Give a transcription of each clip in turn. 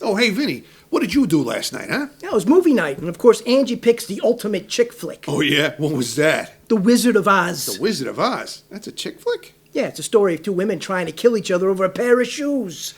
Oh, hey, Vinny, what did you do last night, huh? Yeah, it was movie night, and of course Angie picks the ultimate chick flick. Oh, yeah? What was that? The Wizard of Oz. The Wizard of Oz? That's a chick flick? Yeah, it's a story of two women trying to kill each other over a pair of shoes.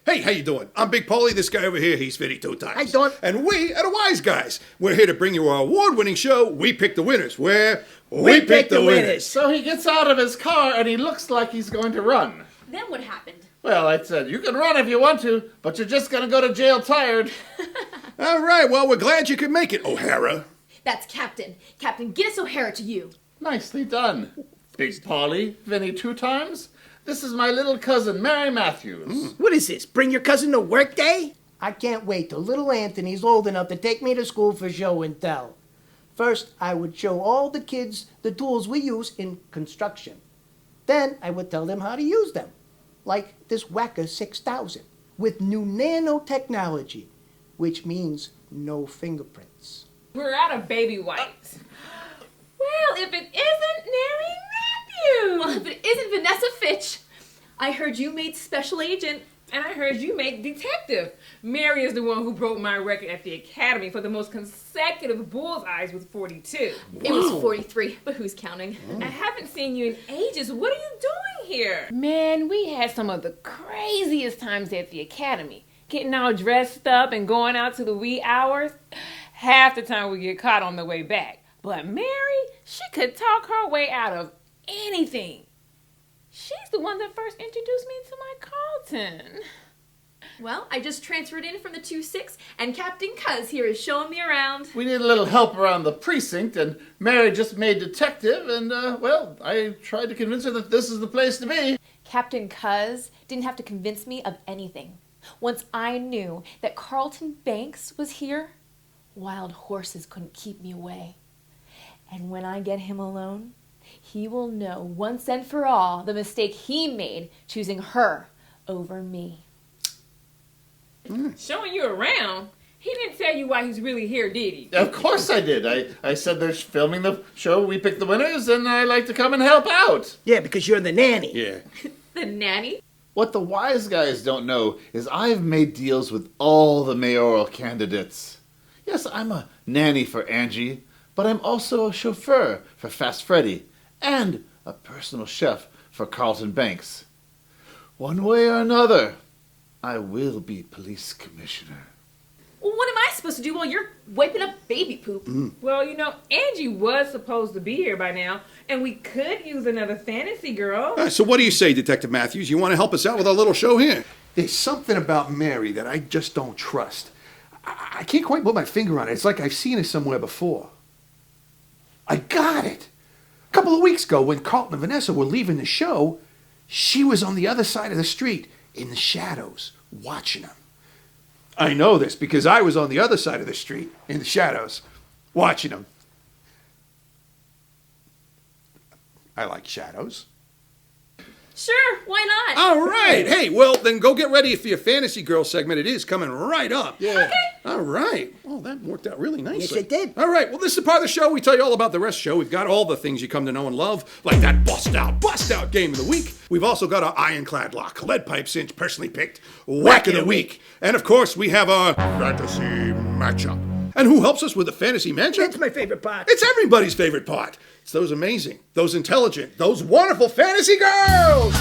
Hey, how you doing? I'm Big Pauley. This guy over here, he's Vinny 2 times. Hi, Don. And we are the WiseGuys. We're here to bring you our award-winning show, We Pick the Winners, where we pick the winners. So he gets out of his car and he looks like he's going to run. Then what happened? Well, I said, you can run if you want to, but you're just going to go to jail tired. All right, well, we're glad you could make it, O'Hara. That's Captain Guiness O'Hara to you. Nicely done. Big Pauley, Vinny 2 times. This is my little cousin, Mary Matthews. What is this, bring your cousin to work day? I can't wait till little Anthony's old enough to take me to school for show and tell. First, I would show all the kids the tools we use in construction. Then I would tell them how to use them, like this Whacker 6000 with new nanotechnology, which means no fingerprints. We're out of baby wipes. Well, if it isn't Mary Matthews. Well, if it isn't Venessa Fitch. I heard you made special agent. And I heard you make detective. Mary is the one who broke my record at the academy for the most consecutive bullseyes with 42. It was 43, but who's counting? I haven't seen you in ages. What are you doing here? Man, we had some of the craziest times at the academy. Getting all dressed up and going out to the wee hours. Half the time we get caught on the way back. But Mary, she could talk her way out of anything. She's the one that first introduced me to my Carlton. Well, I just transferred in from the 2-6, and Captain Cuz here is showing me around. We need a little help around the precinct, and Mary just made detective, and, well, I tried to convince her that this is the place to be. Captain Cuz didn't have to convince me of anything. Once I knew that Carlton Banks was here, wild horses couldn't keep me away. And when I get him alone, he will know once and for all the mistake he made choosing her over me. Showing you around? He didn't tell you why he's really here, did he? Of course I did. I said they're filming the show, We Pick the Winners, and I like to come and help out. Yeah, because you're the nanny. Yeah. The nanny? What the wise guys don't know is I've made deals with all the mayoral candidates. Yes, I'm a nanny for Angie, but I'm also a chauffeur for Fast Freddy and a personal chef for Carlton Banks. One way or another, I will be police commissioner. Well, what am I supposed to do while you're wiping up baby poop? Well, you know, Angie was supposed to be here by now, and we could use another fantasy girl. All right, so what do you say, Detective Matthews? You want to help us out with our little show here? There's something about Mary that I just don't trust. I can't quite put my finger on it. It's like I've seen it somewhere before. I got it. A couple of weeks ago, when Carlton and Venessa were leaving the show, she was on the other side of the street, in the shadows, watching them. I know this because I was on the other side of the street, in the shadows, watching them. I like shadows. Sure, why not? All right. Hey, well, then go get ready for your Fantasy Girl segment. It is coming right up. Yeah. Okay. All right. Well, that worked out really nicely. Yes, it did. All right. Well, this is the part of the show we tell you all about the rest of the show. We've got all the things you come to know and love, like that bust out game of the week. We've also got our Ironclad Lock, lead pipe cinch, personally picked whack of the week. And, of course, we have our fantasy matchup. And who helps us with the fantasy matchup? That's my favorite part. It's everybody's favorite part. It's those amazing, those intelligent, those wonderful fantasy girls.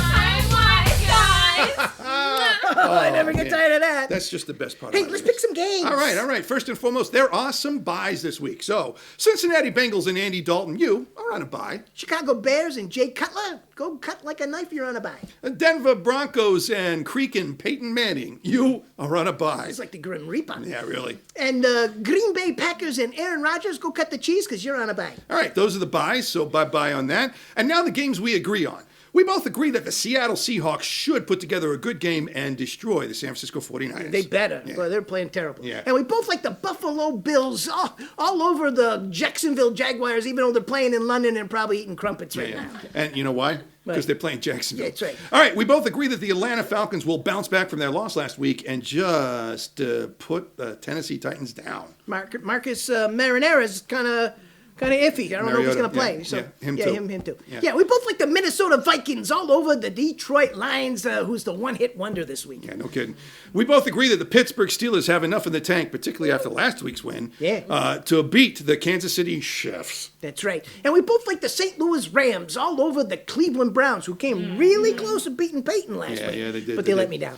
I never get tired of that. That's just the best part. Hey, let's pick some games. All right. First and foremost, there are some buys this week. So, Cincinnati Bengals and Andy Dalton, you are on a buy. Chicago Bears and Jay Cutler, go cut like a knife, you're on a buy. Denver Broncos and Creakin' Peyton Manning, you are on a buy. It's like the Grim Reaper. Yeah, really. And Green Bay Packers and Aaron Rodgers, go cut the cheese because you're on a buy. All right, those are the buys, so bye-bye on that. And now the games we agree on. We both agree that the Seattle Seahawks should put together a good game and destroy the San Francisco 49ers. They better. Yeah. Well, they're playing terrible. Yeah. And we both like the Buffalo Bills all over the Jacksonville Jaguars, even though they're playing in London and probably eating crumpets right now. And you know why? Because they're playing Jacksonville. Yeah, that's right. All right, we both agree that the Atlanta Falcons will bounce back from their loss last week and just put the Tennessee Titans down. Marcus Marinera's kind of iffy. I don't know if he's going to play. Him too. Yeah, we both like the Minnesota Vikings all over the Detroit Lions, who's the one-hit wonder this week. Yeah, no kidding. We both agree that the Pittsburgh Steelers have enough in the tank, particularly after last week's win, to beat the Kansas City Chiefs. That's right. And we both like the St. Louis Rams all over the Cleveland Browns, who came really close to beating Peyton last week. Yeah, they did. But they let me down.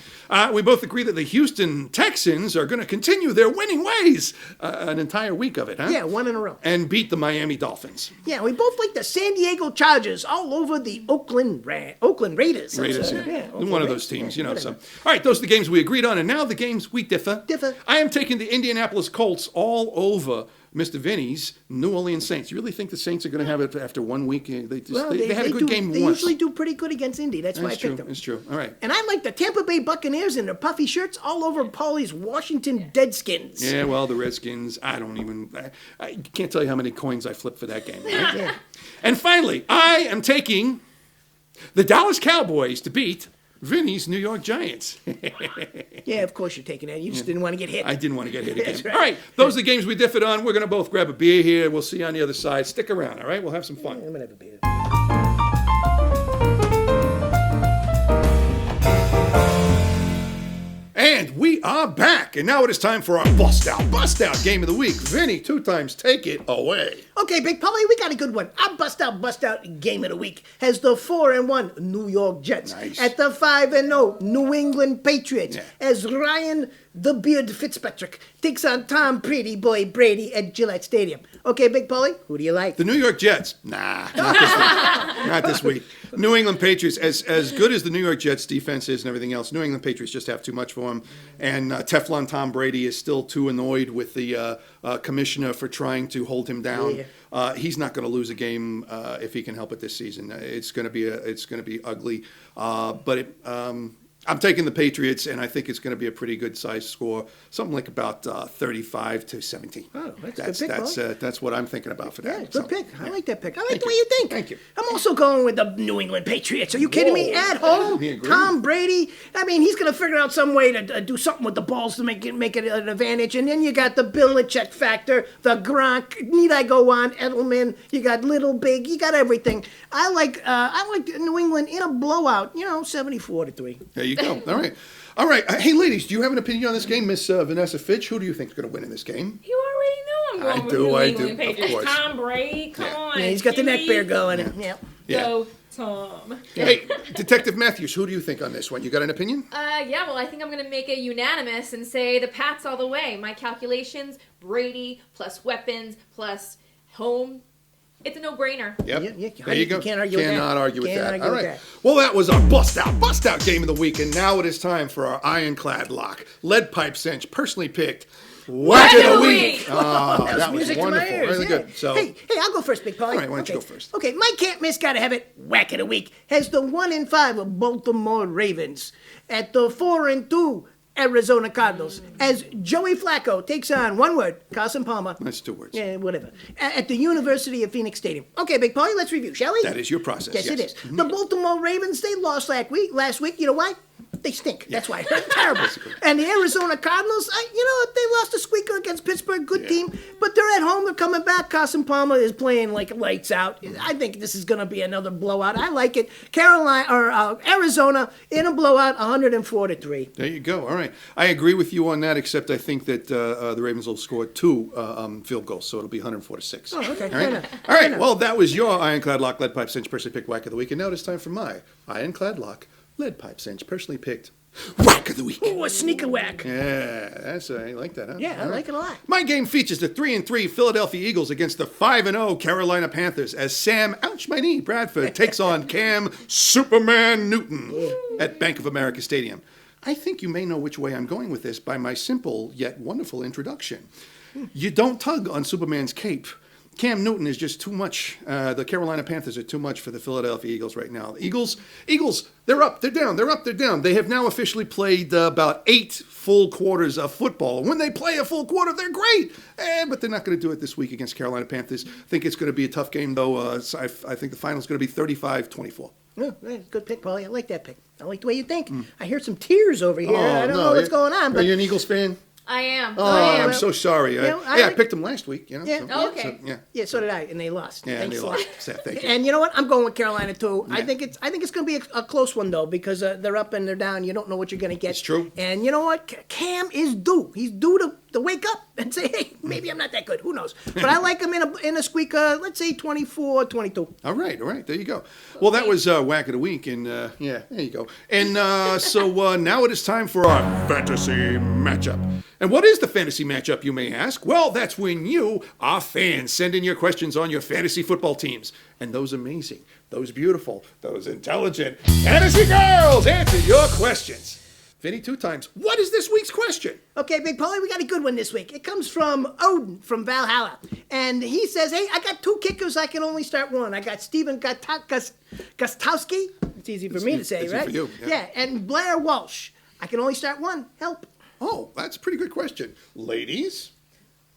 We both agree that the Houston Texans are going to continue their winning ways an entire week of it, huh? Yeah, one in a row. And beat the Miami Dolphins. Yeah, we both like the San Diego Chargers all over the Oakland Raiders. Raiders, Oakland one of those teams, So, all right, those are the games we agreed on, and now the games we differ. I am taking the Indianapolis Colts all over Mr. Vinny's New Orleans Saints. You really think the Saints are going to have it after 1 week? They had a good game once. They usually do pretty good against Indy. That's why I picked them. It's true. All right. And I like the Tampa Bay Buccaneers in their puffy shirts all over Pauley's Washington Deadskins. Yeah, well, the Redskins, I can't tell you how many coins I flipped for that game. Right? Yeah. And finally, I am taking the Dallas Cowboys to beat Vinny's New York Giants. Yeah, of course you're taking that. You just didn't want to get hit. I didn't want to get hit again. That's right. All right, those are the games we differed on. We're going to both grab a beer here. We'll see you on the other side. Stick around, all right? We'll have some fun. I'm going to have a beer. And we are back. And now it is time for our Bust Out Game of the Week. Vinny, 2 times, take it away. Okay, Big Pauley, we got a good one. Our Bust Out Game of the Week has the 4-1 New York Jets at the 5-0 New England Patriots as Ryan the Beard Fitzpatrick takes on Tom Pretty Boy Brady at Gillette Stadium. Okay, Big Pauley, who do you like? The New York Jets. Nah, not this week. Not this week. New England Patriots, as good as the New York Jets defense is and everything else, New England Patriots just have too much for them. And Teflon Tom Brady is still too annoyed with the commissioner for trying to hold him down. He's not going to lose a game if he can help it this season. It's going to be ugly. I'm taking the Patriots, and I think it's going to be a pretty good size score, something like about 35-17. Oh, that's a good pick, that's what I'm thinking about for that. Yeah, good pick. I like that pick. I like the way you think. Thank you. I'm also going with the New England Patriots. Are you kidding me? At home, Tom Brady. I mean, he's going to figure out some way to do something with the balls to make it an advantage. And then you got the Belichick factor, the Gronk. Need I go on? Edelman. You got Little Big. You got everything. I like New England in a blowout. 74-3. There you go. All right. Hey, ladies, do you have an opinion on this game, Miss Vanessa Fitch? Who do you think is going to win in this game? You already know I'm going with New England Patriots. Of course. Tom Brady, come on. Yeah, he's got the neck bear going. Go, Tom. Hey, Detective Matthews, who do you think on this one? You got an opinion? Well, I think I'm going to make it unanimous and say the Pats all the way. My calculations, Brady plus weapons plus home. It's a no-brainer. Yep. There you go. You can't argue with that. Cannot argue with that. All right. That. Well, that was our Bust Out Game of the Week, and now it is time for our Ironclad Lock. Lead Pipe Cinch, personally picked. Whack of the Week! Oh, that was wonderful. Really good. So, hey, I'll go first, Big Paul. All right, why don't you go first? Okay, my can't miss, gotta have it. Whack of the Week has the 1-5 of Baltimore Ravens at the 4-2 Arizona Cardinals as Joey Flacco takes on, one word, Carson Palmer. That's 2 words. Yeah, whatever. At the University of Phoenix Stadium. Okay, Big Paulie, let's review, shall we? That is your process. Yes, it is. The Baltimore Ravens, they lost last week. You know why? They stink. That's why. They're terrible. And the Arizona Cardinals, they lost a squeaker against Pittsburgh. Good team. But they're at home. They're coming back. Carson Palmer is playing like lights out. I think this is going to be another blowout. I like it. Arizona in a blowout, 104-3. There you go. All right. I agree with you on that, except I think that the Ravens will score 2 field goals, so it'll be 104-6. Oh, okay. All right. Well, that was your Ironclad Lock, Lead Pipe Cinch, personally picked Whack of the Week, and now it's time for my Ironclad Lock, Lead Pipe Cinch, personally picked Whack of the Week. Oh, a sneaker whack. Yeah, I like that, huh? Yeah, I like it a lot. My game features the 3-3 Philadelphia Eagles against the 5-0 Carolina Panthers as Sam, ouch my knee, Bradford takes on Cam Superman Newton at Bank of America Stadium. I think you may know which way I'm going with this by my simple yet wonderful introduction. You don't tug on Superman's cape Cam Newton is just too much. The Carolina Panthers are too much for the Philadelphia Eagles right now. The Eagles, they're up, they're down, they're up, they're down. They have now officially played about 8 full quarters of football. And when they play a full quarter, they're great. But they're not going to do it this week against Carolina Panthers. I think it's going to be a tough game, though. I think the final is going to be 35-24. Oh, good pick, Paulie. I like that pick. I like the way you think. I hear some tears over here. I don't know what's going on. Are But you an Eagles fan? I am. Oh, I am. I'm so sorry. I picked them last week. You know. Yeah. So, Okay. So, yeah, so did I, and they lost. Yeah, and Thanks they a lot. lost. Sad, thank you. And you know what? I'm going with Carolina too. Yeah. I think it's going to be a close one though because they're up and they're down. You don't know what you're going to get. It's true. And you know what? Cam is due. He's due to wake up and say, hey, maybe I'm not that good. Who knows? But I like him in a squeak. Let's say 24-22. All right. There you go. Well, that was Whack of the Week, and yeah, there you go. And so now it is time for our fantasy matchup. And what is the fantasy matchup, you may ask? Well, that's when you, our fans, send in your questions on your fantasy football teams. And those amazing, those beautiful, those intelligent fantasy girls answer your questions. Vinny, 2 times. What is this week's question? Okay, Big Paulie, we got a good one this week. It comes from Odin from Valhalla. And he says, hey, I got 2 kickers. I can only start one. I got Steven Gostowski. It's easy for me to say, easy right? for you, yeah. And Blair Walsh. I can only start one. Help. Oh, that's a pretty good question. Ladies?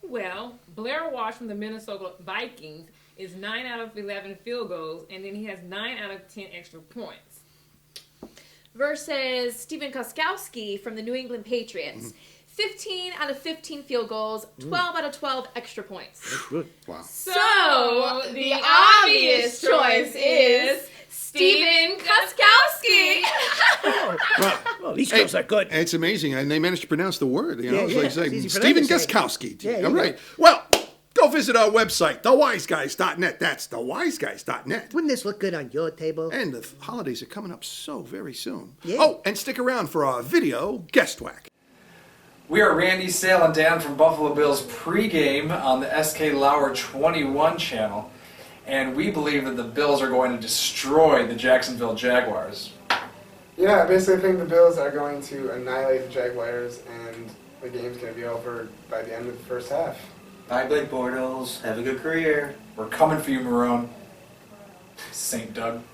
Well, Blair Walsh from the Minnesota Vikings is 9 out of 11 field goals, and then he has 9 out of 10 extra points. Versus Steven Koskowski from the New England Patriots. 15 out of 15 field goals, 12 out of 12 extra points. That's good. Wow. So, the obvious choice is Steven Koskowski. Well, these girls are good. It's amazing. And they managed to pronounce the word. You know, Yeah, it's like it's easy for them Steven to say. Gostowski. Yeah, All you right. Well, go visit our website, thewiseguys.net. That's thewiseguys.net. Wouldn't this look good on your table? And the holidays are coming up so very soon. Yeah. Oh, and stick around for our video guest whack. We are Randy, Sale, and Dan from Buffalo Bills pregame on the SK Lauer 21 channel, and we believe that the Bills are going to destroy the Jacksonville Jaguars. Yeah, I basically think the Bills are going to annihilate the Jaguars, and the game's going to be over by the end of the first half. Bye, Blake Bortles. Have a good career. We're coming for you, Marone. St. Doug.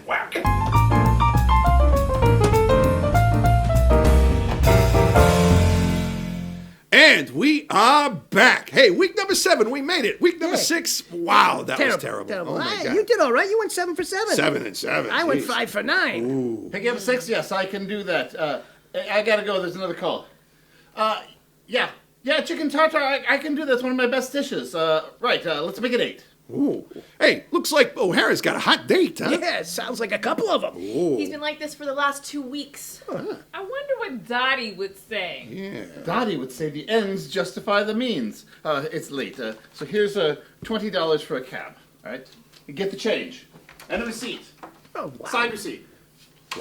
Whack. And we are back. Hey, week number 7, we made it. Week number Yeah. 6, wow, that was terrible. Oh, my God. You did all right. You went 7 for 7. 7 and 7. I went Jeez. 5 for 9. Ooh. Pick up 6? Yes, I can do that. I gotta go. There's another call. Yeah, chicken tartare. I can do that. It's one of my best dishes. Right, let's make it 8. Ooh. Hey, looks like O'Hara's got a hot date, huh? Yeah, sounds like a couple of them. He's been like this for the last 2 weeks. I wonder what Dottie would say. Yeah. Dottie would say the ends justify the means. It's late. So here's $20 for a cab. All right? You get the change. And a receipt. Oh, wow. Side receipt.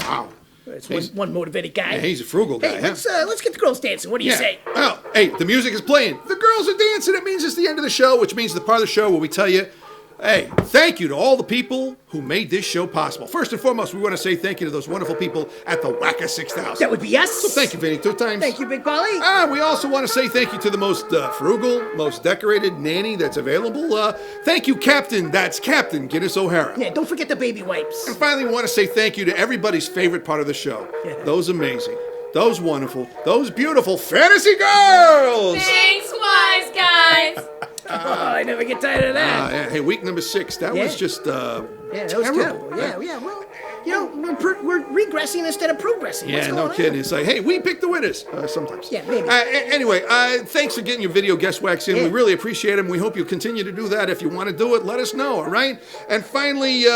Wow. It's one motivated guy. Yeah, he's a frugal guy, Hey, huh? let's get the girls dancing. What do you say? Well, hey, the music is playing. The girls are dancing. It means it's the end of the show, which means the part of the show where we tell you, hey, thank you to all the people who made this show possible. First and foremost, we want to say thank you to those wonderful people at the Wacka 6000. That would be us. So thank you, Vinny, 2 times. Thank you, Big Polly. We also want to say thank you to the most frugal, most decorated nanny that's available. Thank you, Captain. That's Captain Guiness O'Hara. Yeah, don't forget the baby wipes. And finally, we want to say thank you to everybody's favorite part of the show. Yeah. Those amazing, those wonderful, those beautiful fantasy girls! Thanks, wise guys. I never get tired of that. Yeah. Hey, week number 6, that was just Yeah, that was terrible. Yeah. Well, you know, we're regressing instead of progressing. What's Yeah, going no on? kidding. It's like, hey, we picked the winners sometimes. Yeah, maybe. Anyway, thanks for getting your video guest wax in. Yeah. We really appreciate them. We hope you continue to do that. If you want to do it, let us know, all right? And finally,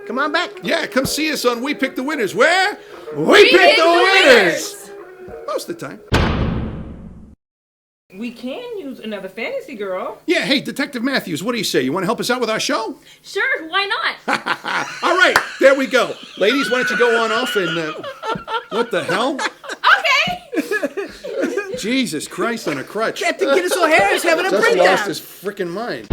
Come on back. yeah, come see us on We Pick the Winners. Where? We Pick the Winners! Most of the time. We can use another fantasy girl. Yeah, hey, Detective Matthews, what do you say? You want to help us out with our show? Sure, why not? All right, there we go. Ladies, why don't you go on off and... what the hell? Okay. Jesus Christ on a crutch. Captain Guinness O'Hara's having a Just breakdown. lost his freaking mind.